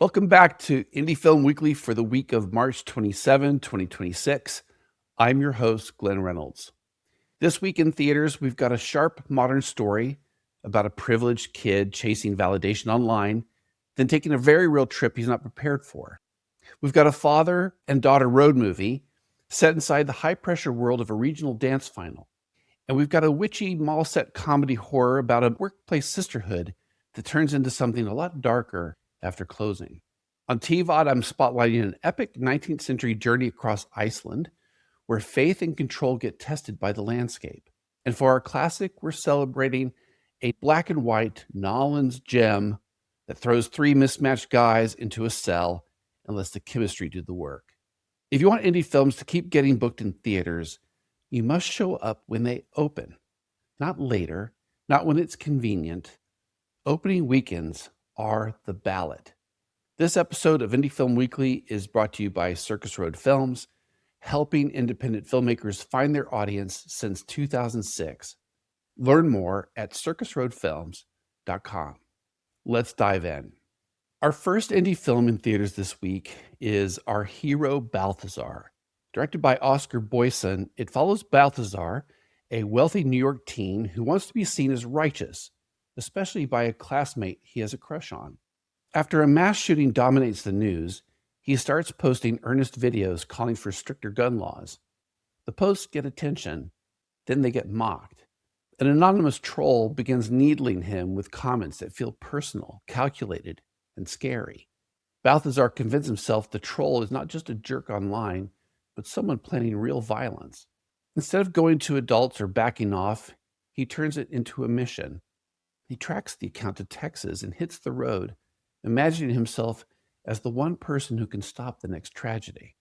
Welcome back to Indie Film Weekly for the week of March 27, 2026. I'm your host, Glen Reynolds. This week in theaters, we've got a sharp modern story about a privileged kid chasing validation online, then taking a very real trip he's not prepared for. We've got a father and daughter road movie set inside the high-pressure world of a regional dance final. And we've got a witchy mall-set comedy horror about a workplace sisterhood that turns into something a lot darker after closing. On TVOD, I'm spotlighting an epic 19th century journey across Iceland, where faith and control get tested by the landscape. And for our classic, we're celebrating a black and white Nolan's gem that throws three mismatched guys into a cell and lets the chemistry do the work. If you want indie films to keep getting booked in theaters, you must show up when they open, not later, not when it's convenient. Opening weekends are the ballot. This episode of Indie Film Weekly is brought to you by Circus Road Films, helping independent filmmakers find their audience since 2006. Learn more at circusroadfilms.com. Let's dive in. Our first indie film in theaters this week is Our Hero Balthazar. Directed by Oscar Boyson, it follows Balthazar, a wealthy New York teen who wants to be seen as righteous, especially by a classmate he has a crush on. After a mass shooting dominates the news, he starts posting earnest videos calling for stricter gun laws. The posts get attention, then they get mocked. An anonymous troll begins needling him with comments that feel personal, calculated, and scary. Balthazar convinces himself the troll is not just a jerk online, but someone planning real violence. Instead of going to adults or backing off, he turns it into a mission. He tracks the account to Texas and hits the road, imagining himself as the one person who can stop the next tragedy.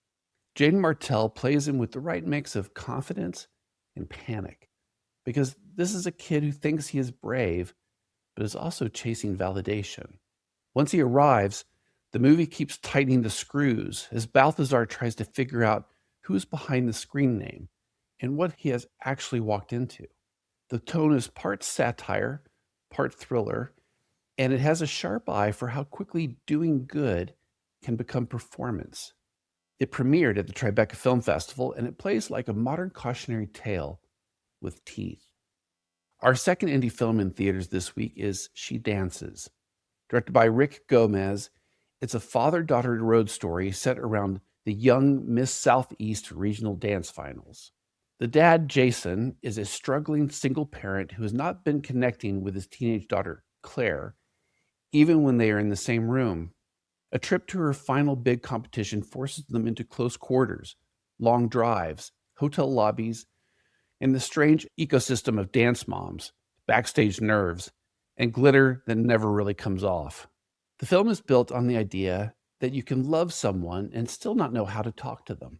Jane Martell plays him with the right mix of confidence and panic, because this is a kid who thinks he is brave, but is also chasing validation. Once he arrives, the movie keeps tightening the screws as Balthazar tries to figure out who's behind the screen name and what he has actually walked into. The tone is part satire, part thriller, and it has a sharp eye for how quickly doing good can become performance. It premiered at the Tribeca Film Festival, and it plays like a modern cautionary tale with teeth. Our second indie film in theaters this week is She Dances. Directed by Rick Gomez, it's a father-daughter road story set around the young Miss Southeast regional dance finals. The dad, Jason, is a struggling single parent who has not been connecting with his teenage daughter, Claire, even when they are in the same room. A trip to her final big competition forces them into close quarters, long drives, hotel lobbies, and the strange ecosystem of dance moms, backstage nerves, and glitter that never really comes off. The film is built on the idea that you can love someone and still not know how to talk to them.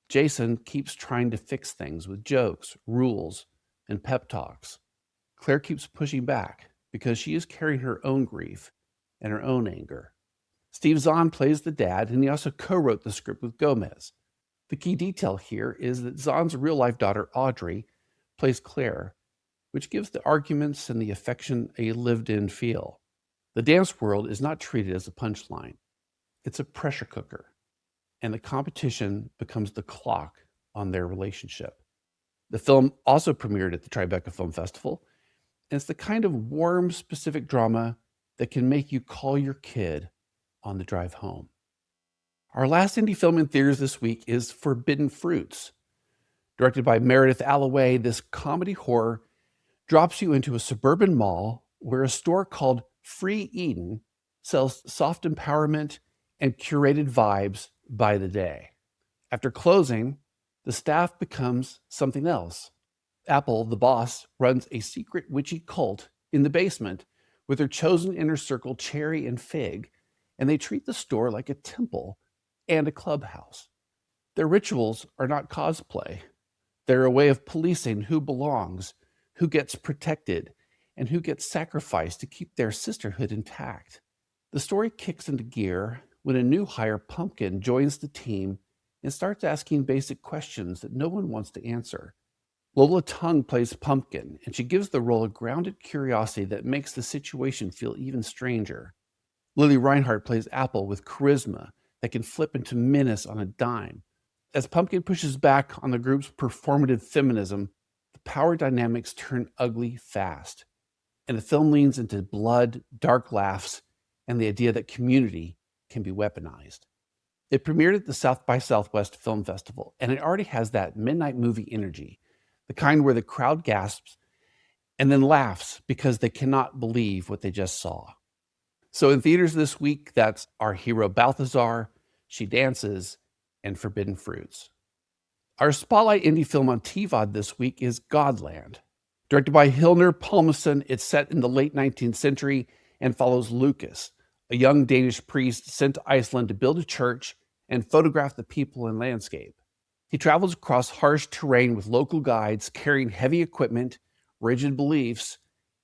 Jason keeps trying to fix things with jokes, rules, and pep talks. Claire keeps pushing back because she is carrying her own grief and her own anger. Steve Zahn plays the dad, and he also co-wrote the script with Gomez. The key detail here is that Zahn's real-life daughter, Audrey, plays Claire, which gives the arguments and the affection a lived-in feel. The dance world is not treated as a punchline. It's a pressure cooker, and the competition becomes the clock on their relationship. The film also premiered at the Tribeca Film Festival, and it's the kind of warm, specific drama that can make you call your kid on the drive home. Our last indie film in theaters this week is Forbidden Fruits. Directed by Meredith Allaway, this comedy horror drops you into a suburban mall where a store called Free Eden sells soft empowerment and curated vibes by the day. After closing, the staff becomes something else. Apple, the boss, runs a secret witchy cult in the basement with their chosen inner circle, Cherry and Fig, and they treat the store like a temple and a clubhouse. Their rituals are not cosplay. They're a way of policing who belongs, who gets protected, and who gets sacrificed to keep their sisterhood intact. The story kicks into gear when a new hire, Pumpkin, joins the team and starts asking basic questions that no one wants to answer. Lola Tung plays Pumpkin, and she gives the role a grounded curiosity that makes the situation feel even stranger. Lily Reinhardt plays Apple with charisma that can flip into menace on a dime. As Pumpkin pushes back on the group's performative feminism, the power dynamics turn ugly fast. And the film leans into blood, dark laughs, and the idea that community can be weaponized. It premiered at the South by Southwest Film Festival, and it already has that midnight movie energy, the kind where the crowd gasps and then laughs because they cannot believe what they just saw. So in theaters this week, that's our hero Balthazar, She Dances, and Forbidden Fruits. Our spotlight indie film on TVOD this week is Godland. Directed by Hilner Palmason, it's set in the late 19th century and follows Lucas, a young Danish priest sent to Iceland to build a church and photograph the people and landscape. He travels across harsh terrain with local guides carrying heavy equipment, rigid beliefs,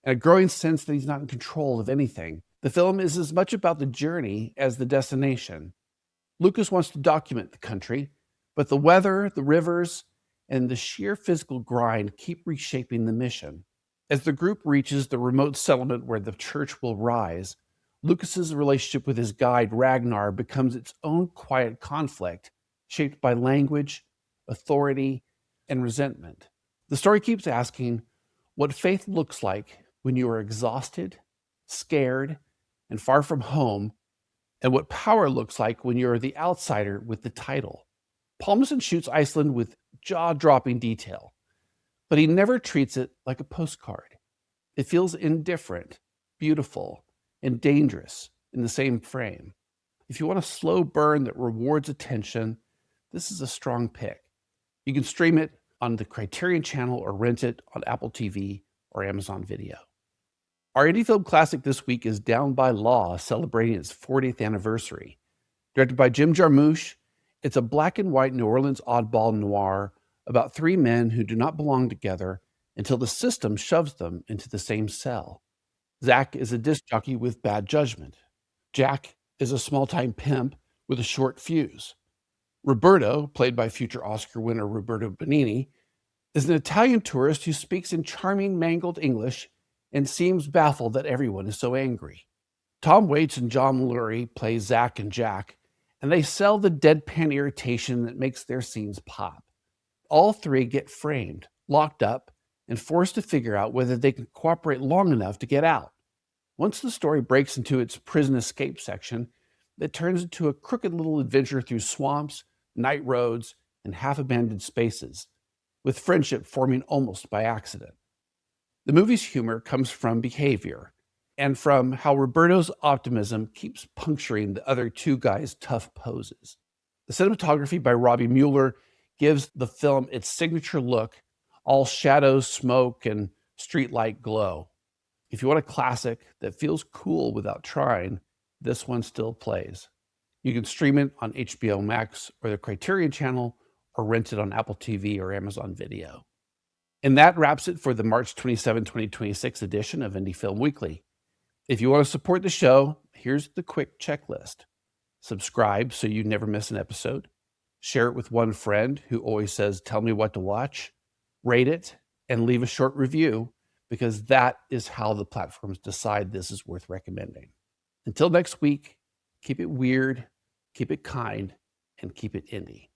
and a growing sense that he's not in control of anything. The film is as much about the journey as the destination. Lucas wants to document the country, but the weather, the rivers, and the sheer physical grind keep reshaping the mission. As the group reaches the remote settlement where the church will rise, Lucas's relationship with his guide Ragnar becomes its own quiet conflict, shaped by language, authority, and resentment. The story keeps asking what faith looks like when you are exhausted, scared, and far from home, and what power looks like when you're the outsider with the title. Palmason shoots Iceland with jaw-dropping detail, but he never treats it like a postcard. It feels indifferent, beautiful, and dangerous in the same frame. If you want a slow burn that rewards attention, this is a strong pick. You can stream it on the Criterion Channel or rent it on Apple TV or Amazon Video. Our indie film classic this week is Down by Law, celebrating its 40th anniversary. Directed by Jim Jarmusch, it's a black and white New Orleans oddball noir about three men who do not belong together until the system shoves them into the same cell. Zach is a disc jockey with bad judgment. Jack is a small-time pimp with a short fuse. Roberto, played by future Oscar winner Roberto Benigni, is an Italian tourist who speaks in charming mangled English and seems baffled that everyone is so angry. Tom Waits and John Lurie play Zach and Jack, and they sell the deadpan irritation that makes their scenes pop. All three get framed, locked up, and forced to figure out whether they can cooperate long enough to get out. Once the story breaks into its prison escape section, it turns into a crooked little adventure through swamps, night roads, and half-abandoned spaces, with friendship forming almost by accident. The movie's humor comes from behavior and from how Roberto's optimism keeps puncturing the other two guys' tough poses. The cinematography by Robbie Mueller gives the film its signature look, all shadows, smoke, and streetlight glow. If you want a classic that feels cool without trying, this one still plays. You can stream it on HBO Max or the Criterion Channel or rent it on Apple TV or Amazon Video. And that wraps it for the March 27, 2026 edition of Indie Film Weekly. If you want to support the show, here's the quick checklist. Subscribe so you never miss an episode. Share it with one friend who always says, "Tell me what to watch." Rate it and leave a short review, because that is how the platforms decide this is worth recommending. Until next week, keep it weird, keep it kind, and keep it indie.